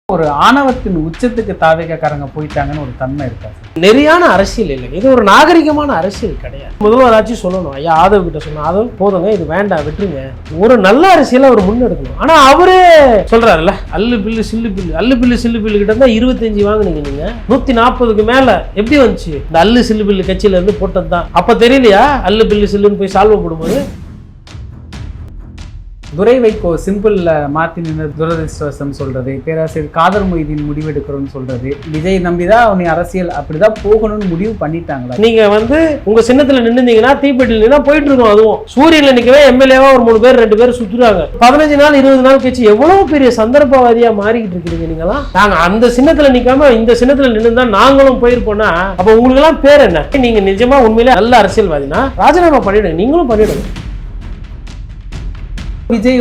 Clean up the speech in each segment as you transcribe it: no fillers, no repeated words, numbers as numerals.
ஒரு ஆணவத்தின் உச்சத்துக்கு தாவேகக்காரங்க போயிட்டாங்கன்னு ஒரு தன்மை இருக்காது. நெறியான அரசியல் இல்லை, இது ஒரு நாகரிகமான அரசியல் கிடையாது. முதல்வராட்சி சொல்லணும், ஐயா ஆதவ் கிட்ட சொன்னோம், ஆதவ் போதுங்க, இது வேண்டாம், விட்டுருங்க, ஒரு நல்ல அரசியலை அவர் முன்னெடுக்கணும். ஆனா அவரே சொல்றாருல்ல, அல்லு பில்லு சில்லு பில்லு, அல்லு பில்லு சில்லு பில்லு கிட்ட தான் 25 வாங்கினீங்க, நீங்க 140க்கு மேல எப்படி வந்துச்சு? இந்த அல்லு சில்லு பில்லு கட்சியில இருந்து போட்டது தான். அப்ப தெரியலையா அல்லு பில்லு சில்லுன்னு போய் சால்வ் போடும்போது? துரை வைகோ சிம்பிள்ல மாத்தி நின்று துரதிருஷ்டவசம் சொல்றது, பேராசிரியர் காதர் மொய்தீன் முடிவெடுக்கிறோன்னு சொல்றது, விஜய் நம்பிதான் அவனை அரசியல் அப்படிதான் போகணும்னு முடிவு பண்ணிட்டாங்களா? நீங்க உங்க சின்னத்துல நின்னுந்தீங்கன்னா தீப்பெட்டியில் நின்னா போயிட்டு இருக்கோம். அதுவும் சூரியன்ல நிக்கவே எம்எல்ஏவா ஒரு 3 பேர் 2 பேர் சுத்துறாங்க. 15 நாள் 20 நாள் கட்சி எவ்வளவு பெரிய சந்தர்ப்பவாதியா மாறிக்கிட்டு இருக்கிறீங்க நீங்களாம். நாங்க அந்த சின்னத்துல நிக்காம இந்த சின்னத்துல நின்று நாங்களும் போயிருப்போம்னா அப்ப உங்களுக்கு எல்லாம் பேர் என்ன? நீங்க நிஜமா உண்மையிலே நல்ல அரசியல்வாதினா ராஜினாமா பண்ணிடுங்க, நீங்களும் பண்ணிடுங்க. விஜய்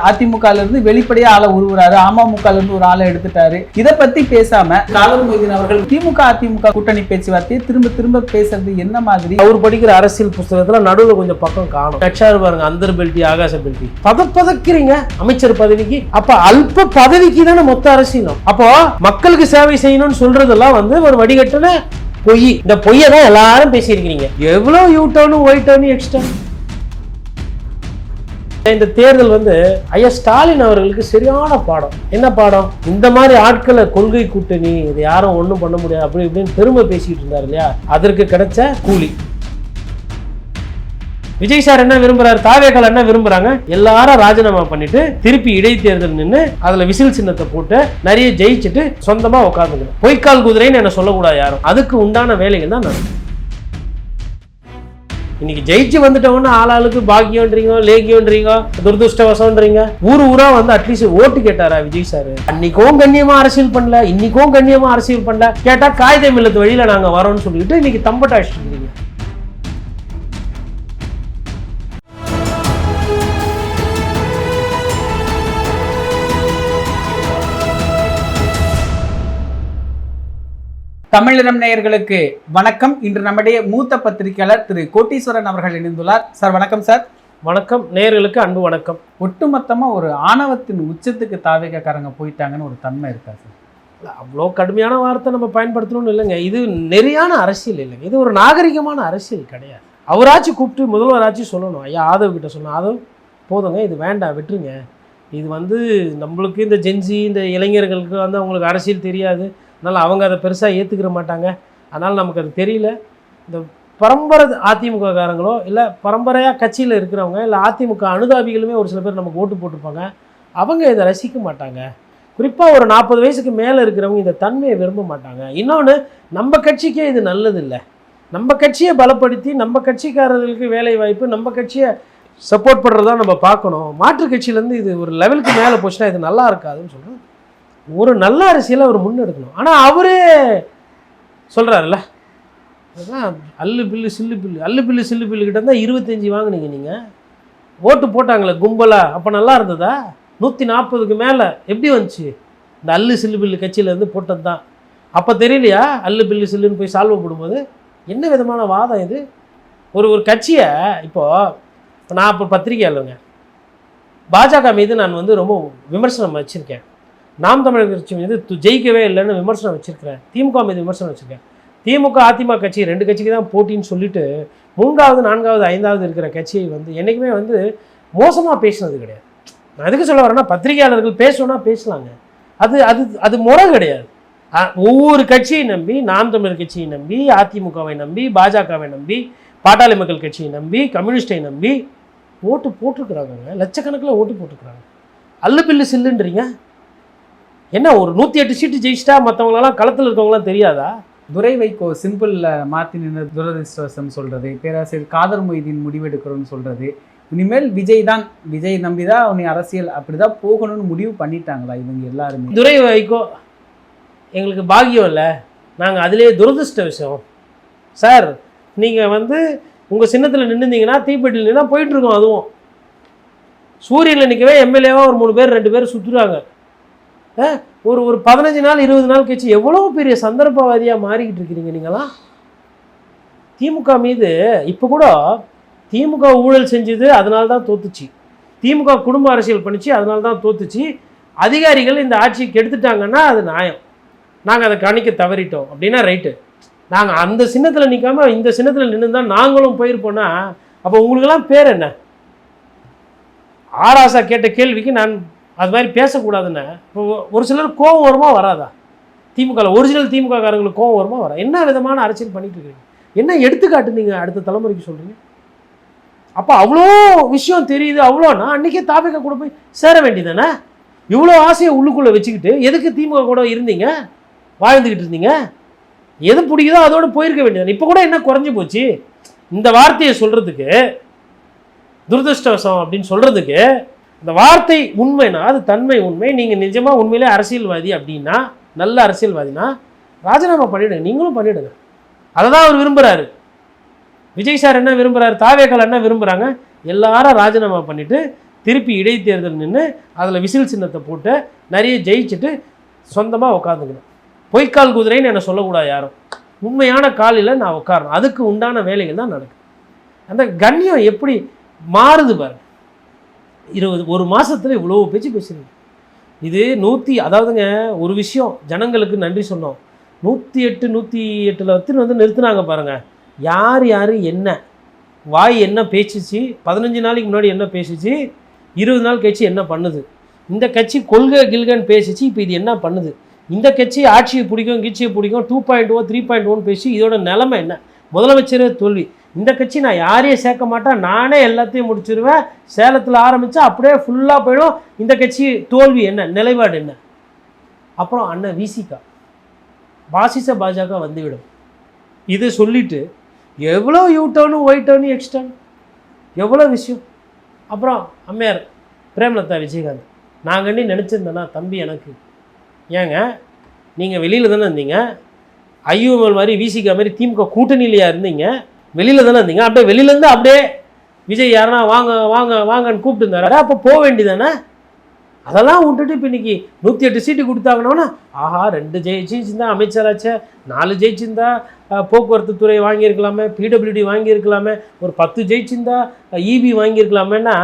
அதிமுகல இருந்து வெளிப்படையா ஆளை உருவுறாரு, அமமுகல இருந்து ஒரு ஆளை எடுத்துட்டாரு. இதை பத்தி பேசாம காதர் மொய்தீன் அவர்கள் திமுக அதிமுக கூட்டணி பேச்சுவார்த்தையை திரும்ப திரும்ப பேசுறது என்ன மாதிரி? அவர் படிக்கிற அரசியல் புத்தகத்துல நடுவில் கொஞ்சம் பக்கம் காணும். கட்சாரு பாருங்க, அந்தர் பெல்ட்டி ஆகாச பெல்ட்டி பதப்பதக்கிறீங்க அமைச்சர் பதவிக்கு. அப்ப அல்ப பதவிக்கு தானே மொத்த அரசியலும். அப்போ மக்களுக்கு சேவை செய்யணும்னு சொல்றதெல்லாம் ஒரு வடிகட்டுன பொய். இந்த பொய்யை தான் எல்லாரும் பேசியிருக்கிறீங்க. எவ்வளவு U turn Y turn extra. இந்த தேர்தல் ஐயா ஸ்டாலின் அவர்களுக்கு சரியான பாடம். என்ன பாடம்? இந்த மாதிரி ஆட்களை கொள்கை கூட்டணி இது யாரும் ஒண்ணும் பண்ண முடியாது அப்படி இப்படின்னு பெருமை பேசிட்டு இருந்தாரு இல்லையா, அதற்கு கிடைச்ச கூலி. விஜய் சார் என்ன விரும்புறாரு, தாவேக்கால் என்ன விரும்புறாங்க, எல்லாரும் ராஜினாமா பண்ணிட்டு திருப்பி இடைத்தேர்தல் நின்று அதுல விசில் சின்னத்தை போட்டு நிறைய ஜெயிச்சுட்டு சொந்தமா உட்காந்துக்கணும். பொய்க்கால் குதிரைன்னு என்ன சொல்லக்கூடாது யாரும். அதுக்கு உண்டான வேலைகள் தான் நடக்கும். இன்னைக்கு ஜெயிச்சு வந்துட்டோம்னா ஆளாளுக்கு பாக்கியம்ன்றீங்க, லேகியம்ன்றீங்க, துரதிருஷ்டவசம்ன்றீங்க. ஊரா அட்லீஸ்ட் ஓட்டு கேட்டாரா விஜய் சார்? அன்னைக்கும் கண்ணியமா அரசியல் பண்ணல, இன்னைக்கும் கண்ணியமா அரசியல் பண்ணல. கேட்டா காகிதம் இல்லத்து வழியில நாங்க வரோம்னு சொல்லிட்டு இன்னைக்கு தம்பட்ட அடிச்சுட்டு இருக்கீங்க. தமிழினம் நேயர்களுக்கு வணக்கம். இன்று நம்முடைய மூத்த பத்திரிகையாளர் திரு கோட்டீஸ்வரன் அவர்கள் இணைந்துள்ளார். சார் வணக்கம். சார் வணக்கம். நேயர்களுக்கு அன்பு வணக்கம். ஒட்டுமொத்தமா ஒரு ஆணவத்தின் உச்சத்துக்கு தாவேகக்காரங்க போயிட்டாங்கன்னு ஒரு தன்மை இருக்கா சார்? அவ்வளோ கடுமையான வார்த்தை நம்ம பயன்படுத்தணும்னு இல்லைங்க. இது நெறியான அரசியல் இல்லைங்க, இது ஒரு நாகரிகமான அரசியல் கிடையாது. அவராச்சும் கூப்பிட்டு முதல்வராச்சும் சொல்லணும், ஐயா ஆதவ் கிட்ட சொன்னோம், ஆதவ் போதுங்க, இது வேண்டாம், விட்டுருங்க, இது நம்மளுக்கு இந்த ஜென்சி இந்த இளைஞர்களுக்கு அவங்களுக்கு அரசியல் தெரியாது, அதனால் அவங்க அதை பெருசாக ஏற்றுக்கிற மாட்டாங்க, அதனால் நமக்கு அது தெரியல. இந்த பரம்பரை அதிமுக காரங்களோ இல்லை பரம்பரையாக கட்சியில் இருக்கிறவங்க இல்லை அதிமுக அனுதாபிகளுமே ஒரு சில பேர் நமக்கு ஓட்டு போட்டிருப்பாங்க, அவங்க இதை ரசிக்க மாட்டாங்க. குறிப்பாக ஒரு 40 வயசுக்கு மேலே இருக்கிறவங்க இந்த தன்மையை விரும்ப மாட்டாங்க. இன்னொன்று, நம்ம கட்சிக்கே இது நல்லது இல்லை. நம்ம கட்சியை பலப்படுத்தி நம்ம கட்சிக்காரர்களுக்கு வேலை வாய்ப்பு, நம்ம கட்சியை சப்போர்ட் பண்ணுறதா நம்ம பார்க்கணும். மாற்று கட்சியிலேருந்து இது ஒரு லெவலுக்கு மேலே போச்சுன்னா இது நல்லா இருக்காதுன்னு சொல்கிறோம். ஒரு நல்ல அரசியலை அவர் முன்னெடுக்கணும். ஆனால் அவரே சொல்கிறாருல்ல, அதுதான் அல்லு பில்லு சில்லு பில்லு, அல்லு பில்லு சில்லு பில்லு கிட்ட தான் 25 வாங்கினீங்க, நீங்கள் ஓட்டு போட்டாங்களே கும்பலா, அப்போ நல்லா இருந்ததா? 140க்கு மேலே எப்படி வந்துச்சு? இந்த அல்லு சில்லு பில்லு கட்சியிலேருந்து போட்டது தான். அப்போ தெரியலையா அல்லு பில்லு சில்லுன்னு போய் சால்வ் போடும்போது? என்ன விதமான வாதம் இது? ஒரு கட்சியை இப்போ நான் இப்போ பத்திரிகையாளருங்க, பாஜக மீது நான் ரொம்ப விமர்சனம் வச்சுருக்கேன். நாம் தமிழர் கட்சி மீது ஜெயிக்கவே இல்லைன்னு விமர்சனம் வச்சுருக்கிறேன். திமுக மீது விமர்சனம் வச்சுருக்கேன். திமுக அதிமுக கட்சி 2 கட்சிக்கு தான் போட்டின்னு சொல்லிட்டு 3வது 4வது 5வது இருக்கிற கட்சியை என்றைக்குமே மோசமாக பேசினது கிடையாது. நான் எதுக்கு சொல்ல வரேன்னா, பத்திரிகையாளர்கள் பேசணும்னா பேசலாங்க, அது அது அது முறை கிடையாது. ஒவ்வொரு கட்சியை நம்பி, நாம் தமிழர் கட்சியை நம்பி, அதிமுகவை நம்பி, பாஜகவை நம்பி, பாட்டாளி மக்கள் கட்சியை நம்பி, கம்யூனிஸ்டை நம்பி ஓட்டு போட்டிருக்கிறாங்க. லட்சக்கணக்கில் ஓட்டு போட்டிருக்கிறாங்க. அல்லு பில்லு சில்லுன்றீங்க. என்ன ஒரு 108 சீட்டு ஜெயிச்சிட்டா மற்றவங்களெல்லாம் களத்தில் இருக்கவங்களாம் தெரியாதா? துரை வைகோ சிம்பிள்ல மாத்தி நின்று துரதிருஷ்டவசம் சொல்றது, பேராசிரியர் காதர் மொய்தீன் முடிவெடுக்கிறோன்னு சொல்றது, இனிமேல் விஜய் நம்பிதான் அவனை அரசியல் அப்படிதான் போகணும்னு முடிவு பண்ணிட்டாங்களா இவங்க எல்லாருமே? துரை வைகோ எங்களுக்கு பாக்கியம் இல்லை, நாங்கள் அதிலே துரதிருஷ்ட விஷயம் சார். நீங்கள் உங்கள் சின்னத்தில் நின்றுந்தீங்கன்னா தீப்பெட்டியில் நின்னா போயிட்டு இருக்கோம். அதுவும் சூரியனில் நிற்கவே எம்எல்ஏவா ஒரு 3 பேர் 2 பேர் சுற்றுறாங்க. ஒரு 15 நாள் 20 நாள் கட்சி எவ்வளோ பெரிய சந்தர்ப்பவாதியாக மாறிக்கிட்டு இருக்கிறீங்க நீங்களாம். திமுக மீது இப்போ கூட திமுக ஊழல் செஞ்சது அதனால தான் தோத்துச்சு, திமுக குடும்ப அரசியல் பண்ணிச்சு அதனால தான் தோத்துச்சு, அதிகாரிகள் இந்த ஆட்சியை கெடுத்துட்டாங்கன்னா அது நியாயம், நாங்கள் அதை கணிக்க தவறிட்டோம் அப்படின்னா ரைட்டு. நாங்கள் அந்த சின்னத்தில் நிற்காம இந்த சின்னத்தில் நின்று தான் நாங்களும் போயிருப்போன்னா அப்போ உங்களுக்கெல்லாம் பேர் என்ன? ஆராசா கேட்ட கேள்விக்கு நான் அது மாதிரி பேசக்கூடாதுன்னு இப்போ ஒரு சிலர் கோபம் வருமா வராதா? திமுக ஒரிஜினல் திமுக காரங்களுக்கு கோபம் வருமா வரா? என்ன விதமான அரசியல் பண்ணிட்டு இருக்கீங்க? என்ன எடுத்துக்காட்டு நீங்கள் அடுத்த தலைமுறைக்கு சொல்கிறீங்க? அப்போ அவ்வளோ விஷயம் தெரியுது, அவ்வளோனா அன்றைக்கே தாவேகா கூட போய் சேர வேண்டியதானே? இவ்வளோ ஆசையை உள்ளுக்குள்ளே வச்சுக்கிட்டு எதுக்கு திமுக கூட இருந்தீங்க, வாழ்ந்துக்கிட்டு இருந்தீங்க? எது பிடிக்குதோ அதோடு போயிருக்க வேண்டியது. இப்போ கூட என்ன குறைஞ்சி போச்சு? இந்த வார்த்தையை சொல்கிறதுக்கு துரதிருஷ்டவசம் அப்படின்னு சொல்கிறதுக்கு இந்த வார்த்தை உண்மைனா அது தன்மை உண்மை. நீங்கள் நிஜமாக உண்மையிலே அரசியல்வாதி அப்படின்னா, நல்ல அரசியல்வாதினா ராஜினாமா பண்ணிவிடுங்க, நீங்களும் பண்ணிவிடுங்க. அதை தான் அவர் விரும்புகிறாரு. விஜய் சார் என்ன விரும்புகிறாரு, தாவேக்கால் என்ன விரும்புகிறாங்க, எல்லாரும் ராஜினாமா பண்ணிவிட்டு திருப்பி இடைத்தேர்தல் நின்று அதில் விசில் சின்னத்தை போட்டு நிறைய ஜெயிச்சுட்டு சொந்தமாக உட்காந்துக்கணும். பொய்க்கால் குதிரைன்னு என்ன சொல்லக்கூடாது யாரும். உண்மையான காலில் நான் உட்காரணும். அதுக்கு உண்டான வேலைகள் தான் நடக்கும். அந்த கண்ணியம் எப்படி மாறுது பாருங்க. 1 மாதத்தில் இவ்வளோ பேச்சு பேசுறீங்க. இது அதாவதுங்க ஒரு விஷயம் ஜனங்களுக்கு நன்றி சொன்னோம். 108 வந்து நிறுத்தினாங்க பாருங்கள். யார் என்ன வாய் என்ன பேசிச்சு, 15 நாளைக்கு முன்னாடி என்ன பேசிச்சு, 20 நாள் கட்சி என்ன பண்ணுது, இந்த கட்சி கொள்கை கில்கன்னு பேசிச்சு, இப்போ இது என்ன பண்ணுது, இந்த கட்சி ஆட்சியை பிடிக்கும் கீட்சியை பிடிக்கும் 2.0 3.1 பேசி இதோட நிலைமை என்ன, முதலமைச்சரே தோல்வி, இந்த கட்சி நான் யாரையும் சேர்க்க மாட்டேன், நானே எல்லாத்தையும் முடிச்சிருவேன், சேலத்தில் ஆரம்பித்தா அப்படியே ஃபுல்லாக போயிடும், இந்த கட்சி தோல்வி என்ன, நிலைப்பாடு என்ன. அப்புறம் அண்ணன் விசிகா பாசிச பாஜக வந்துவிடும். இதை சொல்லிவிட்டு எவ்வளோ யூ டர்னு ஒய் டர்னு எக்ஸ்டர்ன் எவ்வளோ விஷயம். அப்புறம் அம்மையார் பிரேமலதா விஜயகாந்த், நாங்கண்ணி நினச்சிருந்தேன்னா தம்பி எனக்கு ஏங்க நீங்கள் வெளியில் தானே இருந்தீங்க, ஐயூஎம்எல் மாதிரி விசிகா மாதிரி திமுக கூட்டணியிலையா இருந்தீங்க, வெளியில் தானே இருந்தீங்க, அப்படியே வெளியிலேருந்து அப்படியே விஜய் யாருன்னா வாங்க வாங்க வாங்கன்னு கூப்பிட்டு இருந்தாரு, அப்போ போக வேண்டியதானே. அதெல்லாம் விட்டுட்டு இப்போ இன்றைக்கி 108 சீட்டு கொடுத்தாங்கன்னா ஆஹா 2 ஜெயிச்சிருந்தா அமைச்சராச்சே, 4 ஜெயிச்சிருந்தா போக்குவரத்து துறை வாங்கியிருக்கலாமே, பிடபிள்யூடி வாங்கியிருக்கலாமே, ஒரு 10 ஜெயிச்சிருந்தா இபி வாங்கியிருக்கலாமேன்னா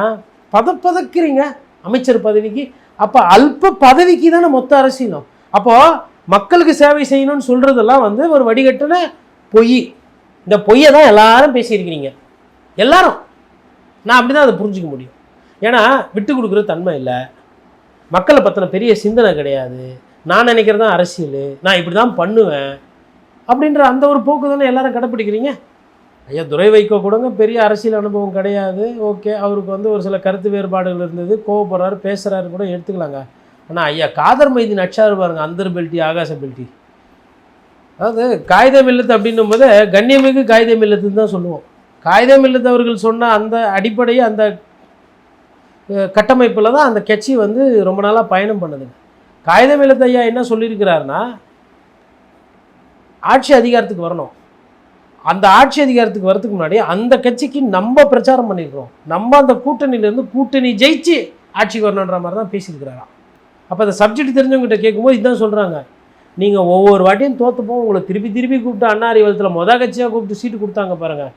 பதக்கிறீங்க அமைச்சர் பதவிக்கு. அப்போ அல்ப பதவிக்கு தானே மொத்த அரசியலும். அப்போது மக்களுக்கு சேவை செய்யணும்னு சொல்கிறதெல்லாம் வந்து ஒரு வடிகட்டின பொய். இந்த பொய்யை தான் எல்லாரும் பேசியிருக்கிறீங்க எல்லாரும். நான் அப்படி தான் அதை புரிஞ்சிக்க முடியும். ஏன்னா விட்டு கொடுக்குற தன்மை இல்லை, மக்களை பற்றின பெரிய சிந்தனை கிடையாது, நான் நினைக்கிறது தான் அரசியல், நான் இப்படி தான் பண்ணுவேன் அப்படின்ற அந்த ஒரு போக்கு தானே எல்லாரும் கடைப்பிடிக்கிறீங்க. ஐயா துரை வைகோ கூடங்க பெரிய அரசியல் அனுபவம் கிடையாது, ஓகே, அவருக்கு வந்து ஒரு சில கருத்து வேறுபாடுகள் இருந்தது, கோவப்படுறாரு பேசுகிறாரு கூட எடுத்துக்கலாங்க. ஆனால் ஐயா காதர் மைதீன் அச்சாரு பாருங்க, அந்தர் பெல்ட்டி ஆகாச பெல்ட்டி. அதாவது காகிதம் இல்லத்து அப்படின்னும் போது கண்ணியமிகு காகிதம் இல்லத்துன்னு தான் சொல்லுவோம். காகிதம் இல்லத்து அவர்கள் சொன்ன அந்த அடிப்படையை அந்த கட்டமைப்பில் தான் அந்த கட்சி வந்து ரொம்ப நாளாக பயணம் பண்ணுது. காகிதம் இல்லத்து ஐயா என்ன சொல்லியிருக்கிறாருன்னா, ஆட்சி அதிகாரத்துக்கு வரணும், அந்த ஆட்சி அதிகாரத்துக்கு வரதுக்கு முன்னாடி அந்த கட்சிக்கு நம்ம பிரச்சாரம் பண்ணியிருக்கிறோம், நம்ம அந்த கூட்டணியிலேருந்து கூட்டணி ஜெயிச்சு ஆட்சிக்கு வரணுன்ற மாதிரி தான் பேசியிருக்கிறாராம். அப்போ அந்த சப்ஜெக்ட் தெரிஞ்சவங்ககிட்ட கேட்கும்போது இதுதான் சொல்கிறாங்க, நீங்கள் ஒவ்வொரு வாட்டியும் தோற்றுப்போம், உங்களை திருப்பி கூப்பிட்டு அண்ணா அறிவலத்தில் கட்சியாக கூப்பிட்டு சீட்டு கொடுத்தாங்க பாருங்கள்.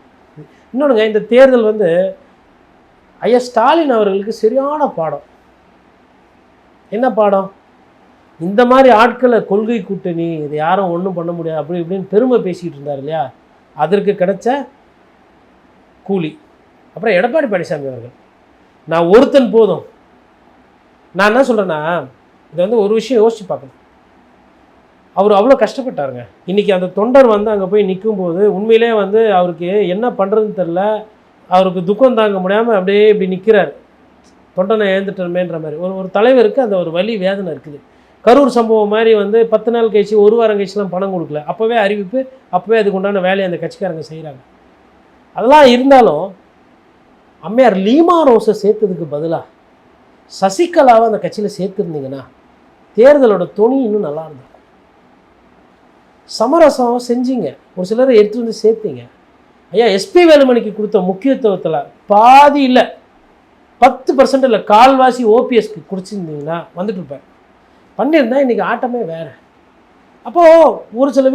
இன்னொன்றுங்க, இந்த தேர்தல் வந்து ஐயா ஸ்டாலின் அவர்களுக்கு சரியான பாடம். என்ன பாடம்? இந்த மாதிரி ஆட்களை கொள்கை கூட்டணி இது யாரும் ஒன்றும் பண்ண முடியாது அப்படி இப்படின்னு பெருமை பேசிக்கிட்டு இருந்தார் இல்லையா, அதற்கு கிடைச்ச கூலி. அப்புறம் எடப்பாடி பழனிசாமி அவர்கள், நான் ஒருத்தன் போதும். நான் என்ன சொல்கிறேன்னா, இதை வந்து ஒரு விஷயம் யோசித்து பார்க்கணும். அவர் அவ்வளோ கஷ்டப்பட்டாருங்க. இன்றைக்கி அந்த தொண்டர் வந்து அங்கே போய் நிற்கும்போது உண்மையிலே வந்து அவருக்கு என்ன பண்ணுறதுன்னு தெரில, அவருக்கு துக்கம் தாங்க முடியாமல் அப்படியே இப்படி நிற்கிறார், தொண்டனை எழுந்துட்டோமேன்ற மாதிரி. ஒரு தலைவருக்கு அந்த ஒரு வலி வேதனை இருக்குது. கரூர் சம்பவம் மாதிரி வந்து 10 நாள் கழிச்சு 1 வாரம் கழிச்சுலாம் பணம் கொடுக்கல, அப்போவே அறிவிப்பு, அப்போவே அதுக்கு உண்டான வேலையை அந்த கட்சிக்காரங்க செய்கிறாங்க. அதெல்லாம் இருந்தாலும் அம்மையார் லீமா ரோஸை சேர்த்ததுக்கு பதிலாக சசிகலாவை அந்த கட்சியில் சேர்த்துருந்தீங்கன்னா தேர்தலோட துணி இன்னும் நல்லா இருந்தது. சமரசம் செஞ்சீங்க, ஒரு சிலரை எடுத்து வந்து சேர்த்தீங்க. ஐயா எஸ்பி வேலுமணிக்கு கொடுத்த முக்கியத்துவத்தில் பாதி இல்லை, 10% இல்லை, கால்வாசி ஓபிஎஸ்க்கு குடிச்சிருந்தீங்கன்னா வந்துட்டு இருப்பேன். பண்ணியிருந்தா இன்றைக்கி ஆட்டமே வேறு. அப்போது ஒரு சில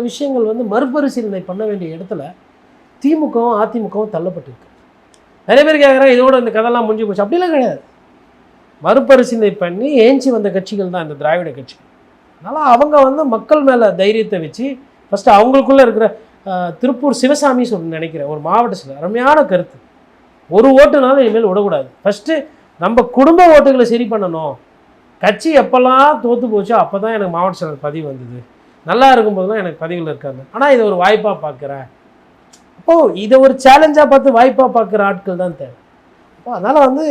விஷயங்கள் வந்து மறுபரிசீலனை பண்ண வேண்டிய இடத்துல திமுகவும் அதிமுகவும் தள்ளப்பட்டிருக்கு. நிறைய பேர் கேட்குறாங்க இதோட இந்த கதைலாம் முடிஞ்சு போச்சு. அப்படிலாம் கிடையாது. மறுபரிசீலனை பண்ணி ஏஞ்சி வந்த கட்சிகள் தான் இந்த திராவிட கட்சிகள். அதனால் அவங்க வந்து மக்கள் மேலே தைரியத்தை வச்சு ஃபஸ்ட்டு அவங்களுக்குள்ளே இருக்கிற திருப்பூர் சிவசாமி நினைக்கிறேன் ஒரு மாவட்ட சில அருமையான கருத்து, ஒரு ஓட்டுனாலும் இனிமேல் விடக்கூடாது. ஃபஸ்ட்டு நம்ம குடும்ப ஓட்டுகளை சரி பண்ணணும். கட்சி எப்போல்லாம் தோற்று போச்சோ அப்போ தான் எனக்கு மாவட்ட செயலர் பதிவு வந்தது, நல்லா இருக்கும்போது தான் எனக்கு பதிவில் இருக்காங்க. ஆனால் இதை ஒரு வாய்ப்பாக பார்க்குறேன். அப்போது இதை ஒரு சேலஞ்சாக பார்த்து வாய்ப்பாக பார்க்குற ஆட்கள் தான் தேவை. அப்போ அதனால் வந்து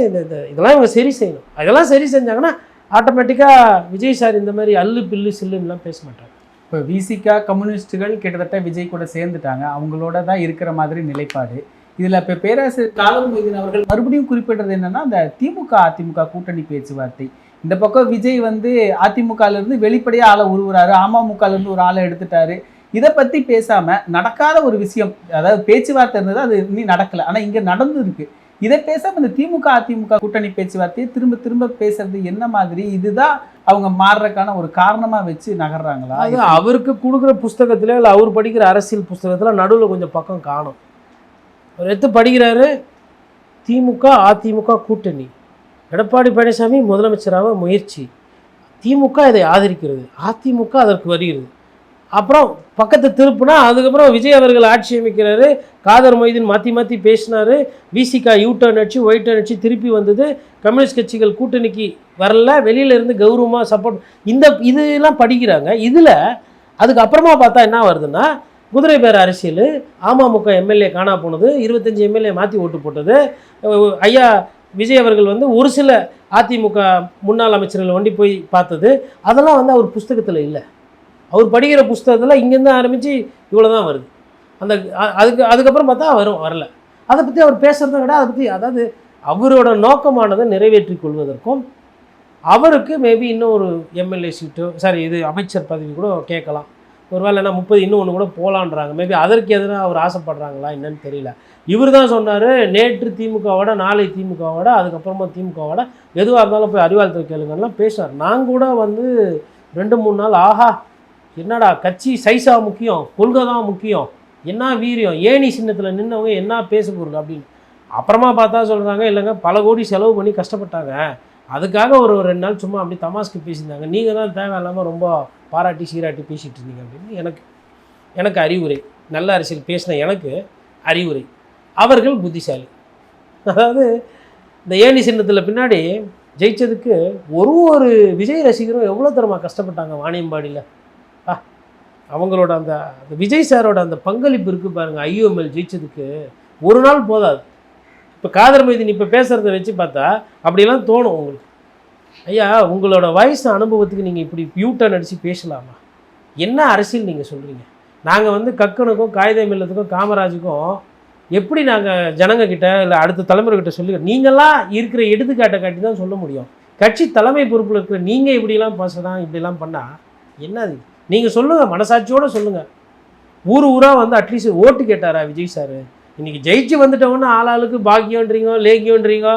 இதெல்லாம் இவங்க சரி செய்யணும். அதெல்லாம் சரி செஞ்சாங்கன்னா ஆட்டோமேட்டிக்காக விஜய் சார் இந்த மாதிரி அல்லு பில்லு சில்லுன்னெலாம் பேச மாட்டாங்க. இப்போ விசிகா கம்யூனிஸ்ட்டுகள் கிட்டத்தட்ட விஜய் கூட சேர்ந்துட்டாங்க, அவங்களோட தான் இருக்கிற மாதிரி நிலைப்பாடு. இதில் இப்போ பேராசிரியர் காதர் மொய்தீன் அவர்கள் மறுபடியும் குறிப்பிட்டது என்னென்னா, அந்த திமுக அதிமுக கூட்டணி பேச்சுவார்த்தை. இந்த பக்கம் விஜய் வந்து அதிமுகலேருந்து வெளிப்படையாக ஆளை உருவுறாரு, அமமுகலேருந்து ஒரு ஆளை எடுத்துட்டாரு. இதை பற்றி பேசாமல் நடக்காத ஒரு விஷயம், அதாவது பேச்சுவார்த்தை இருந்தது, அது இன்னும் நடக்கலை, ஆனால் இங்கே நடந்துருக்கு. இதை பேசாமல் இந்த திமுக அதிமுக கூட்டணி பேச்சுவார்த்தையை திரும்ப திரும்ப பேசுறது என்ன மாதிரி? இதுதான் அவங்க மாறுறதுக்கான ஒரு காரணமாக வச்சு நகர்றாங்களா? அது அவருக்கு கொடுக்குற புஸ்தகத்தில் இல்லை அவர் படிக்கிற அரசியல் புஸ்தகத்தில் நடுவில் கொஞ்சம் பக்கம் காணும். அவர் எடுத்து படிக்கிறாரு, திமுக அதிமுக கூட்டணி, எடப்பாடி பழனிசாமி முதலமைச்சராக முயற்சி, திமுக இதை ஆதரிக்கிறது, அதிமுக அதற்கு வருகிறது. அப்புறம் பக்கத்தை திருப்புனா அதுக்கப்புறம் விஜய் அவர்கள் ஆட்சி அமைக்கிறாரு, காதர் மொய்தீன் மாற்றி மாற்றி பேசினார், விசிகா யூட்டர்ன் அடிச்சு ஒயிட்டர்ன் அடிச்சு திருப்பி வந்தது, கம்யூனிஸ்ட் கட்சிகள் கூட்டணிக்கு வரல, வெளியிலேருந்து கௌரவமாக சப்போர்ட், இதெல்லாம் படிக்கிறாங்க. இதில் அதுக்கப்புறமா பார்த்தா என்ன வருதுன்னா, குதிரை பேர அரசியல், அமமுக எம்எல்ஏ காணா போனது, 25 எம்எல்ஏ மாற்றி ஓட்டு போட்டது, ஐயா விஜய் அவர்கள் வந்து ஒரு சில அதிமுக முன்னாள் அமைச்சர்கள் ஒண்டி போய் பார்த்தது, அதெல்லாம் வந்து அவர் புஸ்தகத்தில் இல்லை. அவர் படிக்கிற புஸ்தகத்தில் இங்கேருந்து ஆரம்பித்து இவ்வளோ தான் வருது. அதுக்கப்புறம் பார்த்தா வரல. அதை பற்றி அவர் பேசுகிறதும் கிடையாது. அதை பற்றி, அதாவது அவரோட நோக்கமானதை நிறைவேற்றி கொள்வதற்கும் அவருக்கு மேபி இன்னும் ஒரு எம்எல்ஏ சீட்டோ இது அமைச்சர் பதவி கூட கேட்கலாம். ஒருவேளை என்ன 30 இன்னும் ஒன்று கூட போகலான்றாங்க. மேபி அதற்கு எதுனா அவர் ஆசைப்படுறாங்களா என்னன்னு தெரியல. இவர் தான் சொன்னார், நேற்று திமுகவோட நாளை திமுகவோட அதுக்கப்புறமா திமுகவோட எதுவாக இருந்தாலும் போய் அறிவாலயத்தில் கேளுங்கலாம் பேசுவார். நான் கூட வந்து 2-3 நாள் ஆஹா என்னடா கட்சி சைஸா முக்கியம், கொள்கை தான் முக்கியம், என்ன வீரியம், ஏணி சின்னத்தில் நின்றவங்க என்ன பேச பொருள் அப்படின்னு. அப்புறமா பார்த்தா சொல்கிறாங்க, இல்லைங்க பல கோடி செலவு பண்ணி கஷ்டப்பட்டாங்க, அதுக்காக ஒரு 2 நாள் சும்மா அப்படி தமாஸ்க்கு பேசியிருந்தாங்க, நீங்கள் தான் தேவையில்லாமல் ரொம்ப பாராட்டி சீராட்டி பேசிகிட்டு இருந்தீங்க அப்படின்னு எனக்கு அறிவுரை. நல்ல அரசியல் பேசின எனக்கு அறிவுரை. அவர்கள் புத்திசாலி. அதாவது இந்த ஏணி சின்னத்தில் பின்னாடி ஜெயிச்சதுக்கு ஒரு விஜய் ரசிகரும் எவ்வளோ தரமாக கஷ்டப்பட்டாங்க வாணியம்பாடியில். அவங்களோட அந்த விஜய் சாரோட அந்த பங்களிப்பு இருக்குது பாருங்கள். ஐஓஎம்எல் ஜெயிச்சதுக்கு ஒரு நாள் போதாது. இப்போ காதர் மொய்தீன் இப்போ பேசுகிறத வச்சு பார்த்தா அப்படிலாம் தோணும் உங்களுக்கு. ஐயா உங்களோட வயசு அனுபவத்துக்கு நீங்கள் இப்படி யூட்டர்ன் அடித்து பேசலாமா? என்ன அரசியல் நீங்கள் சொல்கிறீங்க? நாங்கள் வந்து கக்கனுக்கும் காகித மில்லத்துக்கும் காமராஜுக்கும் எப்படி நாங்கள் ஜனங்கக்கிட்ட இல்லை அடுத்த தலைமுறைகிட்ட சொல்லி, நீங்களாம் இருக்கிற எடுத்துக்காட்டை காட்டி தான் சொல்ல முடியும். கட்சி தலைமை பொறுப்பில் இருக்கிற நீங்கள் இப்படிலாம் பேசுகிறா இப்படிலாம் பண்ணால் என்ன அது? நீங்கள் சொல்லுங்கள், மனசாட்சியோடு சொல்லுங்கள். ஊராக வந்து அட்லீஸ்ட் ஓட்டு கேட்டாரா விஜய் சார்? இன்றைக்கி ஜெயிச்சு வந்துட்டவொன்னே ஆளாளுக்கு பாக்கியன்றீங்க, லேகியன்றீங்க,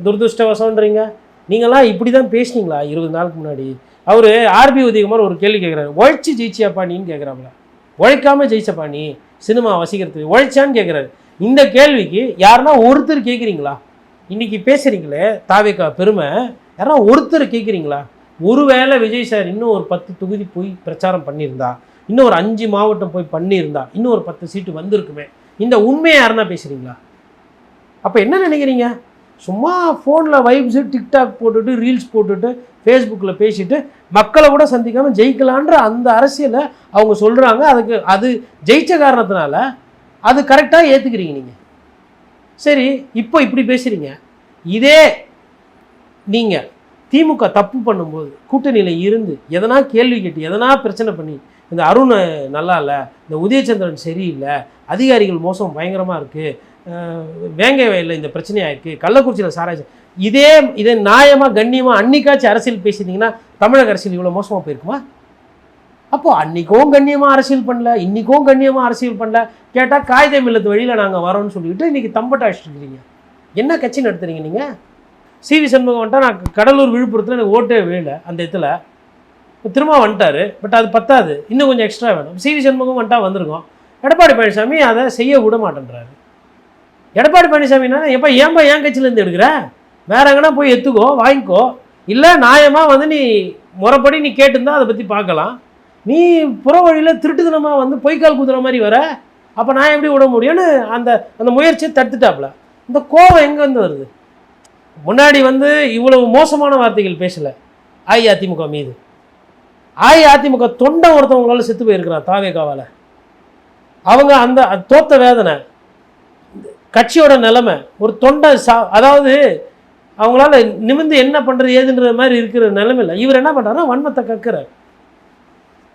துரதிருஷ்டவசன்றீங்க. நீங்களாம் இப்படி தான் பேசுனீங்களா 20 நாளுக்கு முன்னாடி? அவர் ஆர்பி உதயகுமார் ஒரு கேள்வி கேட்குறாரு, உழைச்சி ஜெயிச்சியாப்பா நீன்னு கேட்குறாங்களா? உழைக்காமல் ஜெயிச்சப்பா நீ சினிமா வசிக்கிறதுக்கு உழைச்சான்னு கேட்குறாரு. இந்த கேள்விக்கு யாருன்னா ஒருத்தர் கேட்குறீங்களா? இன்றைக்கி பேசுகிறீங்களே தாவேக்கா பெருமை, யாரா ஒருத்தர் கேட்குறீங்களா? ஒருவேளை விஜய் சார் இன்னும் ஒரு 10 தொகுதி போய் பிரச்சாரம் பண்ணியிருந்தா, இன்னும் ஒரு 5 மாவட்டம் போய் பண்ணியிருந்தா, இன்னும் ஒரு 10 சீட்டு வந்திருக்குமே, இந்த உண்மையை யாருன்னா பேசுகிறீங்களா? அப்போ என்ன நினைக்கிறீங்க? சும்மா ஃபோனில் வைப்ஸு டிக்டாக் போட்டுட்டு ரீல்ஸ் போட்டுட்டு ஃபேஸ்புக்கில் பேசிட்டு மக்களை கூட சந்திக்காமல் ஜெயிக்கலான்ற அந்த அரசியலை அவங்க சொல்கிறாங்க. அது ஜெயித்த காரணத்தினால அது கரெக்டாக ஏற்றுக்கிறீங்க நீங்கள். சரி, இப்போ இப்படி பேசுகிறீங்க. இதே நீங்கள் திமுக தப்பு பண்ணும்போது கூட்டணியில் இருந்து எதனா கேள்வி கேட்டு எதனா பிரச்சனை பண்ணி, இந்த அருண் நல்லா இல்லை, இந்த உதயச்சந்திரன் சரியில்லை, அதிகாரிகள் மோசம் பயங்கரமாக இருக்குது, வேங்கை வயலில் இந்த பிரச்சனையாக இருக்குது, கள்ளக்குறிச்சியில் சாராய்ச்சி, இதை நியாயமாக கண்ணியமாக அன்றைக்காச்சும் அரசியல் பேசியிருந்தீங்கன்னா தமிழக அரசியல் இவ்வளோ மோசமாக போயிருக்குமா? அப்போது அன்றைக்கும் கண்ணியமாக அரசியல் பண்ணல, இன்றைக்கும் கண்ணியமாக அரசியல் பண்ணல. கேட்டால் காகித மில்லத்து வழியில் நாங்கள் வரோன்னு சொல்லிவிட்டு இன்றைக்கி தம்பட்ட அடிச்சுருக்கிறீங்க. என்ன கட்சி நடத்துகிறீங்க நீங்கள்? சிவி சண்முகம் வந்துட்டா, நான் கடலூர் விழுப்புரத்தில் எனக்கு ஓட்டே வேலை அந்த இடத்துல, திரும்ப வந்துட்டார். பட் அது பத்தாது, இன்னும் கொஞ்சம் எக்ஸ்ட்ரா வேணும். சிவி சண்முகம் வந்துட்டா வந்திருக்கோம். எடப்பாடி பழனிசாமி அதை செய்ய விட மாட்டேன்றாரு. எடப்பாடி பழனிசாமினா ஏன்பா ஏன் கட்சியிலேருந்து எடுக்கிற, வேற எங்கன்னா போய் எடுத்துக்கோ, வாங்கிக்கோ, இல்லை நியாயமாக வந்து நீ முறைப்படி நீ கேட்டுருந்தா அதை பற்றி பார்க்கலாம். நீ புற வழியில் திருட்டுத்தனமாக வந்து பொய்க்கால் குதிரை மாதிரி வர, அப்போ நான் எப்படி விட முடியும்னு அந்த முயற்சியை தடுத்துட்டாப்புல. இந்த கோவம் எங்கேருந்து வருது? முன்னாடி வந்து இவ்வளவு மோசமான வார்த்தைகள் பேசலை அஇஅதிமுக மீது. அஇஅதிமுக தொண்டை ஒருத்தவங்களால செத்து போயிருக்கிறான் தாவேகாவால். அவங்க அந்த தோத்த வேதனை, கட்சியோட நிலைமை, ஒரு தொண்டை அதாவது அவங்களால நிமிர்ந்து என்ன பண்ணுறது ஏதுன்ற மாதிரி இருக்கிற நிலைமையில் இவர் என்ன பண்ணுறாருன்னா வன்மத்தை கற்கிறார்.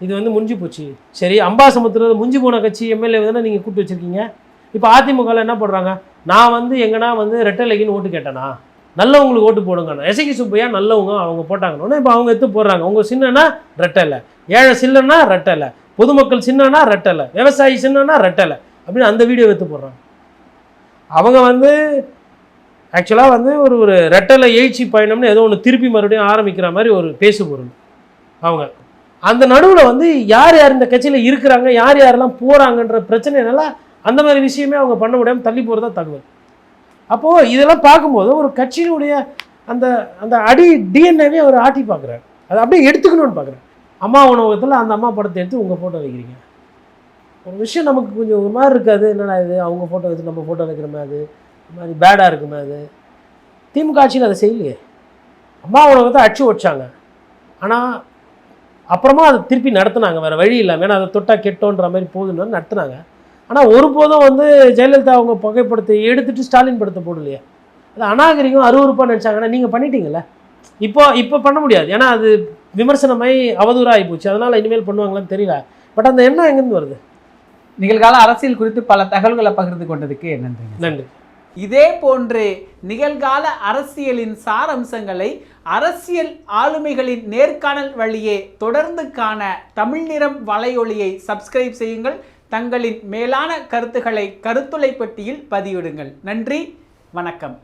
இது வந்து முடிஞ்சு போச்சு. சரி, அம்பாசமுத்திரம் முடிஞ்சு போன கட்சி எம்எல்ஏ தானே நீங்கள் கூப்பிட்டு வச்சுருக்கீங்க. இப்போ அதிமுகவில் என்ன பண்ணுறாங்க, நான் வந்து எங்கன்னா வந்து ரெட்டலைக்குன்னு ஓட்டு கேட்டேனா, நல்லவங்களுக்கு ஓட்டு போடுங்கண்ணா. எசகி சுப்பையா நல்லவங்க அவங்க போட்டாங்கன்னு இப்போ அவங்க எடுத்து போடுறாங்க. உங்கள் சின்னன்னா ரெட்டலை, ஏழை சின்னன்னா ரெட்டலை, பொதுமக்கள் சின்னன்னா ரெட்டலை, விவசாயி சின்னன்னா ரெட்டலை அப்படின்னு அந்த வீடியோ எடுத்து போடுறாங்க. அவங்க வந்து ஆக்சுவலாக வந்து ஒரு ரெட்டலை எழுச்சி பயணம்னு ஏதோ ஒன்று திருப்பி மறுபடியும் ஆரம்பிக்கிற மாதிரி ஒரு பேசு பொருள். அவங்க அந்த நடுவில் வந்து யார் யார் இந்த கட்சியில் இருக்கிறாங்க, யார் யாரெல்லாம் போகிறாங்கன்ற பிரச்சனைனால அந்த மாதிரி விஷயமே அவங்க பண்ண முடியாமல் தள்ளி போகிறதா தகவல். அப்போது இதெல்லாம் பார்க்கும்போது ஒரு கட்சியினுடைய அந்த அந்த அடி டிஎன்ஏவே அவர் ஆட்டி பார்க்குறாரு. அதை அப்படியே எடுத்துக்கணும்னு பார்க்குறாரு. அம்மா உணவகத்தில் அந்த அம்மா படத்தை எடுத்து உங்கள் ஃபோட்டோ வைக்கிறீங்க. ஒரு விஷயம் நமக்கு கொஞ்சம் ஒரு மாதிரி இருக்காது. என்னடா இது, அவங்க ஃபோட்டோ வச்சு நம்ம ஃபோட்டோ வைக்கிற மாதிரி இது மாதிரி பேடாக இருக்குமே. அது திமுக ஆட்சியில் அதை செய்யலையே. அம்மா உணவகத்தை அடிச்சு வச்சாங்க, ஆனால் அப்புறமா அதை திருப்பி நடத்துனாங்க வேறு வழி இல்லாமல். ஏன்னா அதை தொட்டா கெட்டோன்ற மாதிரி போதுன்னு நடத்துனாங்க. ஆனால் ஒருபோதும் வந்து ஜெயலலிதா அவங்க புகைப்படத்தை எடுத்துகிட்டு ஸ்டாலின் படத்தை போடலையே. அது அநாகரிகம் அருவருப்பாக நினச்சாங்கன்னா நீங்கள் பண்ணிட்டீங்களே. இப்போ பண்ண முடியாது, ஏன்னா அது விமர்சனமாய் அவதூறாகி போச்சு. அதனால் இனிமேல் பண்ணுவாங்களான்னு தெரியல. பட் அந்த எண்ணம் எங்கேருந்து வருது? நிகழ்கால அரசியல் குறித்து பல தகவல்களை பகிர்ந்து கொண்டதுக்கு நன்றி. நன்றி. இதே போன்று நிகழ்கால அரசியலின் சாரம்சங்களை அரசியல் ஆளுமைகளின் நேர்காணல் வழியே தொடர்ந்து காண தமிழ் நிறம் வலையொலியை சப்ஸ்கிரைப் செய்யுங்கள். தங்களின் மேலான கருத்துக்களை கருத்துளை பெட்டியில் பதிவிடுங்கள். நன்றி, வணக்கம்.